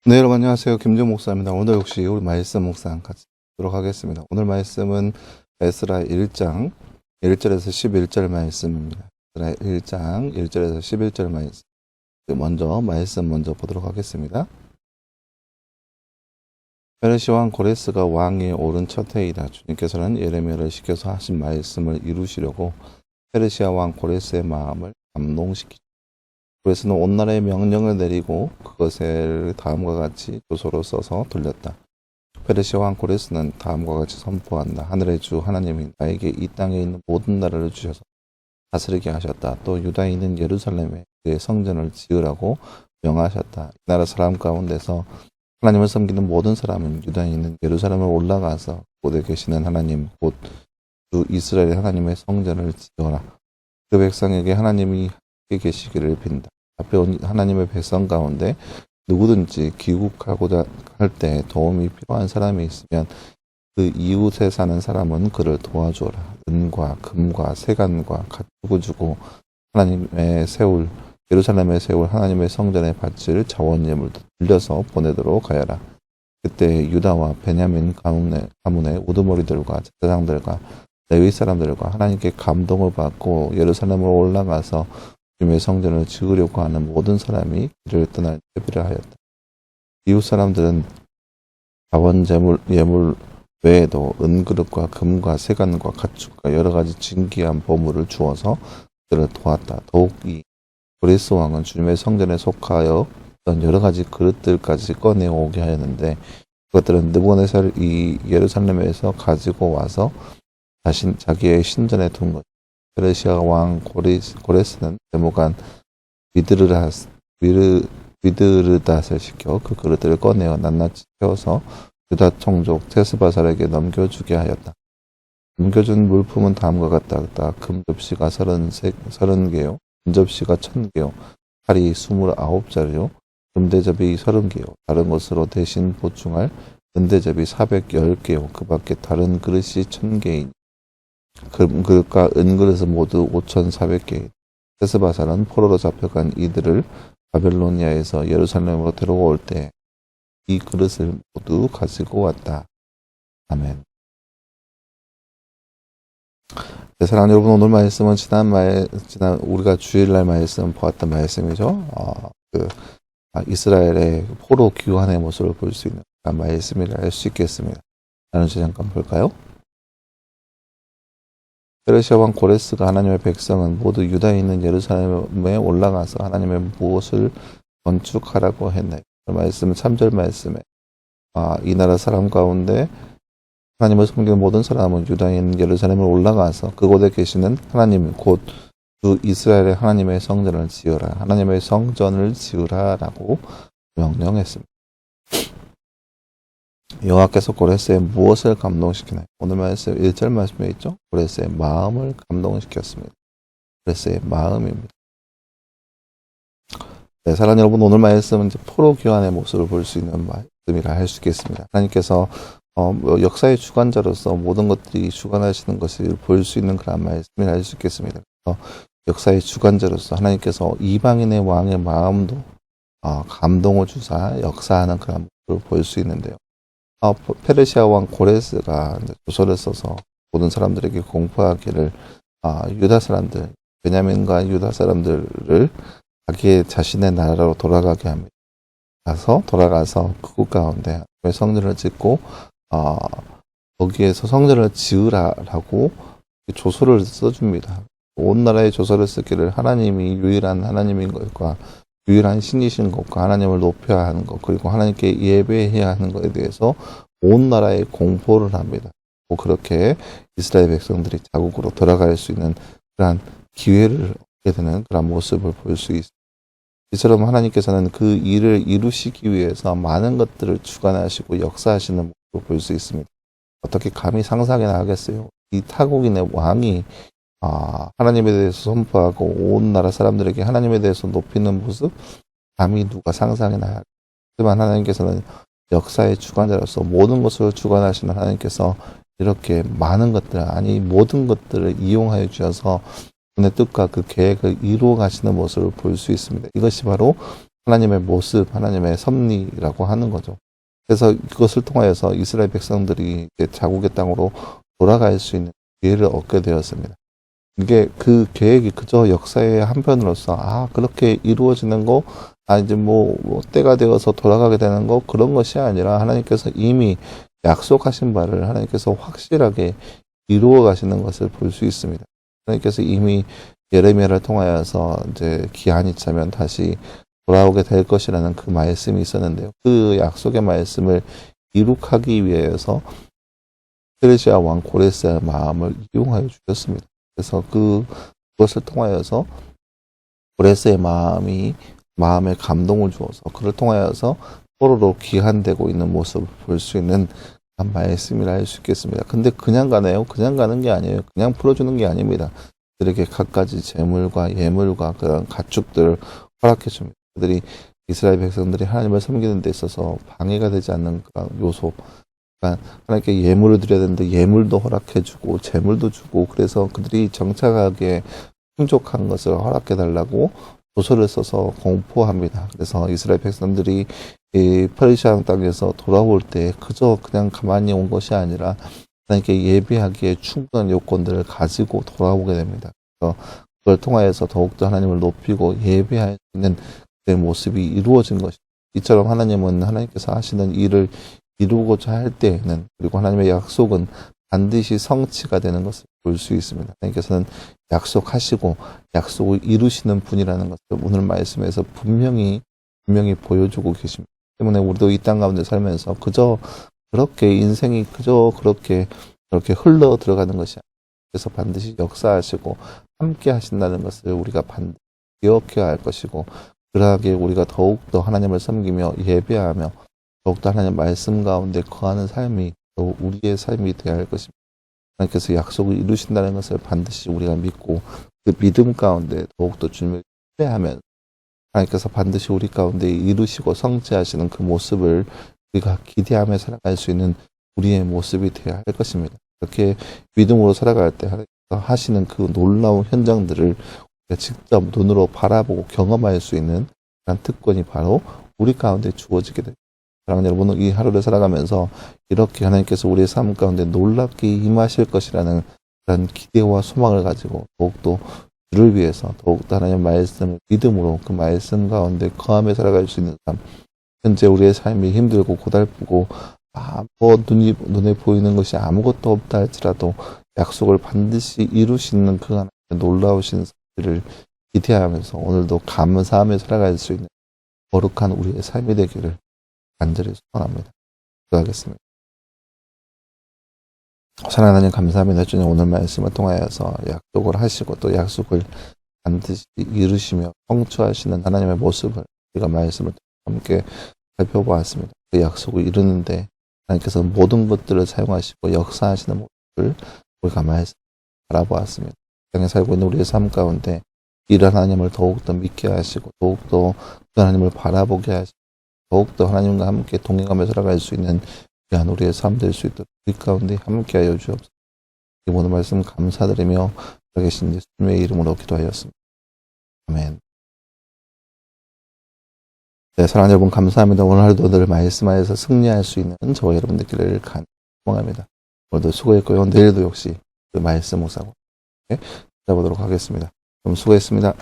네, 여러분 안녕하세요. 김준 목사입니다. 오늘 역시 우리 말씀 묵상 같이 하도록 하겠습니다. 오늘 말씀은 에스라 1장 1절에서 11절 말씀입니다. 에스라 1장 1절에서 11절 말씀. 말씀 보도록 하겠습니다. 페르시아 왕 고레스가 왕위에 오른 첫 해이다. 주님께서는 예레미야를 시켜서 하신 말씀을 이루시려고 페르시아 왕 고레스의 마음을 감동시키셨다. 고레스는 온 나라에 명령을 내리고 그것을 다음과 같이 조서로 써서 돌렸다. 페르시아 왕 고레스는 다음과 같이 선포한다. 하늘의 주 하나님이 나에게 이 땅에 있는 모든 나라를 주셔서 다스리게 하셨다. 또 유다에 있는 예루살렘에 그의 성전을 지으라고 명하셨다. 이 나라 사람 가운데서 하나님을 섬기는 모든 사람은 유다에 있는 예루살렘을 올라가서 곳에 계시는 하나님 곧 주 이스라엘의 하나님의 성전을 지어라. 그 백성에게 하나님이 계시기를 빈다. 앞에 온 하나님의 백성 가운데 누구든지 귀국하고자 할 때 도움이 필요한 사람이 있으면 그 이웃에 사는 사람은 그를 도와주어라. 은과 금과 세간과 가축을 주고 예루살렘에 세울 하나님의 성전에 바칠 자원예물도 들려서 보내도록 하여라. 그때 유다와 베냐민 가문의 우두머리들과 제사장들과 레위 사람들과 하나님께 감동을 받고 예루살렘으로 올라가서 주님의 성전을 지으려고 하는 모든 사람이 길을 떠날 예비를 하였다. 이웃 사람들은 자원 예물 외에도 은그릇과 금과 세간과 가축과 여러 가지 진귀한 보물을 주어서 그들을 도왔다. 더욱 이 고레스 왕은 주님의 성전에 속하여 어떤 여러 가지 그릇들까지 꺼내오게 하였는데 그것들은 느부갓네살 이 예루살렘에서 가지고 와서 자기의 신전에 둔 것. 페르시아 왕 고레스는 데모간 위드르닷을 시켜 그 그릇들을 꺼내어 낱낱이 태워서 유다 총족 테스바살에게 넘겨주게 하였다. 넘겨준 물품은 다음과 같다. 금접시가 30개요. 은접시가 1000개요. 칼이 29자루요. 금대접이 30개요. 다른 것으로 대신 보충할 은대접이 410개요. 그 밖에 다른 그릇이 1000개이니 금그릇과 은그릇은 모두 5,400개. 테스바살은 포로로 잡혀간 이들을 바벨로니아에서 예루살렘으로 데려올 때 이 그릇을 모두 가지고 왔다. 아멘. 네, 사랑하는 여러분, 오늘 말씀은 지난 우리가 주일날 말씀 보았던 말씀이죠. 이스라엘의 포로 귀환의 모습을 볼 수 있는 그런 말씀이라 할 수 있겠습니다. 다른 주제 잠깐 볼까요? 페르시아 왕 고레스가 하나님의 백성은 모두 유다에 있는 예루살렘에 올라가서 하나님의 무엇을 건축하라고 했나요? 그 말씀은 3절 말씀에 이 나라 사람 가운데 하나님을 섬기는 모든 사람은 유다에 있는 예루살렘에 올라가서 그곳에 계시는 하나님 곧 주 이스라엘의 하나님의 성전을 지으라. 하나님의 성전을 지으라라고 명령했습니다. 여호와께서 고레스의 무엇을 감동시키나요? 오늘 말씀 1절 말씀에 있죠. 고레스의 마음을 감동시켰습니다. 고레스의 마음입니다. 네, 사랑하는 여러분, 오늘 말씀은 이제 포로 귀환의 모습을 볼 수 있는 말씀이라 할 수 있겠습니다. 하나님께서 역사의 주관자로서 모든 것들이 주관하시는 것을 볼 수 있는 그런 말씀이라 할 수 있겠습니다. 역사의 주관자로서 하나님께서 이방인의 왕의 마음도 감동을 주사 역사하는 그런 모습을 볼 수 있는데요. 페르시아 왕 고레스가 조서를 써서 모든 사람들에게 공포하기를 유다 사람들, 베냐민과 유다 사람들을 자신의 나라로 돌아가게 합니다. 돌아가서 그곳 가운데 성전을 짓고 거기에서 성전을 지으라라고 조서를 써줍니다. 온 나라에 조서를 쓰기를 하나님이 유일한 하나님인 것과 유일한 신이신 것과 하나님을 높여야 하는 것 그리고 하나님께 예배해야 하는 것에 대해서 온 나라에 공포를 합니다. 그렇게 이스라엘 백성들이 자국으로 돌아갈 수 있는 그러한 기회를 얻게 되는 그런 모습을 볼 수 있습니다. 이처럼 하나님께서는 그 일을 이루시기 위해서 많은 것들을 주관하시고 역사하시는 모습을 볼 수 있습니다. 어떻게 감히 상상이 나겠어요? 이 타국인의 왕이 하나님에 대해서 선포하고 온 나라 사람들에게 하나님에 대해서 높이는 모습 감히 누가 상상이 나야. 하지만 하나님께서는 역사의 주관자로서 모든 것을 주관하시는 하나님께서 이렇게 많은 것들 모든 것들을 이용하여 주셔서 그의 뜻과 그 계획을 이루어 가시는 모습을 볼 수 있습니다. 이것이 바로 하나님의 모습, 하나님의 섭리라고 하는 거죠. 그래서 그것을 통하여서 이스라엘 백성들이 이제 자국의 땅으로 돌아갈 수 있는 기회를 얻게 되었습니다. 이게 그 계획이 그저 역사의 한편으로서, 그렇게 이루어지는 거, 이제 뭐 때가 되어서 돌아가게 되는 거, 그런 것이 아니라 하나님께서 이미 약속하신 바를 하나님께서 확실하게 이루어 가시는 것을 볼 수 있습니다. 하나님께서 이미 예레미야를 통하여서 이제 기한이 차면 다시 돌아오게 될 것이라는 그 말씀이 있었는데요. 그 약속의 말씀을 이룩하기 위해서 페르시아 왕 고레스의 마음을 이용하여 주셨습니다. 그래서 그것을 통하여서 고레스의 마음에 감동을 주어서 그를 통하여서 서로로 기한되고 있는 모습을 볼 수 있는 그런 말씀이라 할 수 있겠습니다. 근데 그냥 가네요. 그냥 가는 게 아니에요. 그냥 풀어주는 게 아닙니다. 그들에게 갖가지 재물과 예물과 그런 가축들을 허락해 줍니다. 그들이 이스라엘 백성들이 하나님을 섬기는 데 있어서 방해가 되지 않는 그런 요소, 그러니까 하나님께 예물을 드려야 되는데 예물도 허락해 주고 재물도 주고, 그래서 그들이 정착하기에 풍족한 것을 허락해 달라고 조서를 써서 공포합니다. 그래서 이스라엘 백성들이 이 페르시아 땅에서 돌아올 때 그저 그냥 가만히 온 것이 아니라 하나님께 예배하기에 충분한 요건들을 가지고 돌아오게 됩니다. 그래서 그걸 통하여서 더욱더 하나님을 높이고 예배할 수 있는 그 모습이 이루어진 것입니다. 이처럼 하나님은 하나님께서 하시는 일을 이루고자 할 때에는, 그리고 하나님의 약속은 반드시 성취가 되는 것을 볼 수 있습니다. 하나님께서는 약속하시고 약속을 이루시는 분이라는 것을 오늘 말씀에서 분명히 보여주고 계십니다. 때문에 우리도 이 땅 가운데 살면서 그저 그렇게 인생이 그저 그렇게 흘러 들어가는 것이 아니라, 그래서 반드시 역사하시고 함께 하신다는 것을 우리가 반드시 기억해야 할 것이고, 그러하게 우리가 더욱더 하나님을 섬기며 예배하며 더욱더 하나님 말씀 가운데 거하는 삶이 또 우리의 삶이 되어야 할 것입니다. 하나님께서 약속을 이루신다는 것을 반드시 우리가 믿고 그 믿음 가운데 더욱더 주님을 신뢰하면 하나님께서 반드시 우리 가운데 이루시고 성취하시는 그 모습을 우리가 기대하며 살아갈 수 있는 우리의 모습이 되어야 할 것입니다. 이렇게 믿음으로 살아갈 때 하나님께서 하시는 그 놀라운 현장들을 우리가 직접 눈으로 바라보고 경험할 수 있는 그런 특권이 바로 우리 가운데 주어지게 됩니다. 사랑하는 여러분, 이 하루를 살아가면서 이렇게 하나님께서 우리의 삶 가운데 놀랍게 임하실 것이라는 그런 기대와 소망을 가지고 더욱더 주를 위해서 더욱더 하나님의 말씀을 믿음으로 그 말씀 가운데 거하며 살아갈 수 있는 삶, 현재 우리의 삶이 힘들고 고달프고 눈에 보이는 것이 아무것도 없다 할지라도 약속을 반드시 이루시는 그 하나님의 놀라우신 사실을 기대하면서 오늘도 감사하며 살아갈 수 있는 거룩한 우리의 삶이 되기를 간절히 소원합니다. 기도하겠습니다. 사랑하는 하나님, 감사합니다. 주님, 오늘 말씀을 통하여서 약속을 하시고 또 약속을 반드시 이루시며 성취하시는 하나님의 모습을 우리가 말씀을 함께 살펴보았습니다. 그 약속을 이루는데 하나님께서 모든 것들을 사용하시고 역사하시는 모습을 우리가 말씀 바라보았습니다. 땅에 살고 있는 우리의 삶 가운데 이 하나님을 더욱더 믿게 하시고 더욱더 그 하나님을 바라보게 하시고 더욱더 하나님과 함께 동행하며 살아갈 수 있는 귀한 우리의 삶 될 수 있도록 우리 가운데 함께하여 주옵소서. 이 모든 말씀 감사드리며 계신 예수님의 이름으로 기도하였습니다. 아멘. 네, 사랑하는 여러분, 감사합니다. 오늘 하루도 늘 말씀하여서 승리할 수 있는 저와 여러분들끼리를 소망합니다. 오늘도 수고했고요. 내일도 역시 그 말씀 묵상으로 찾아보도록 하겠습니다. 그럼 수고했습니다.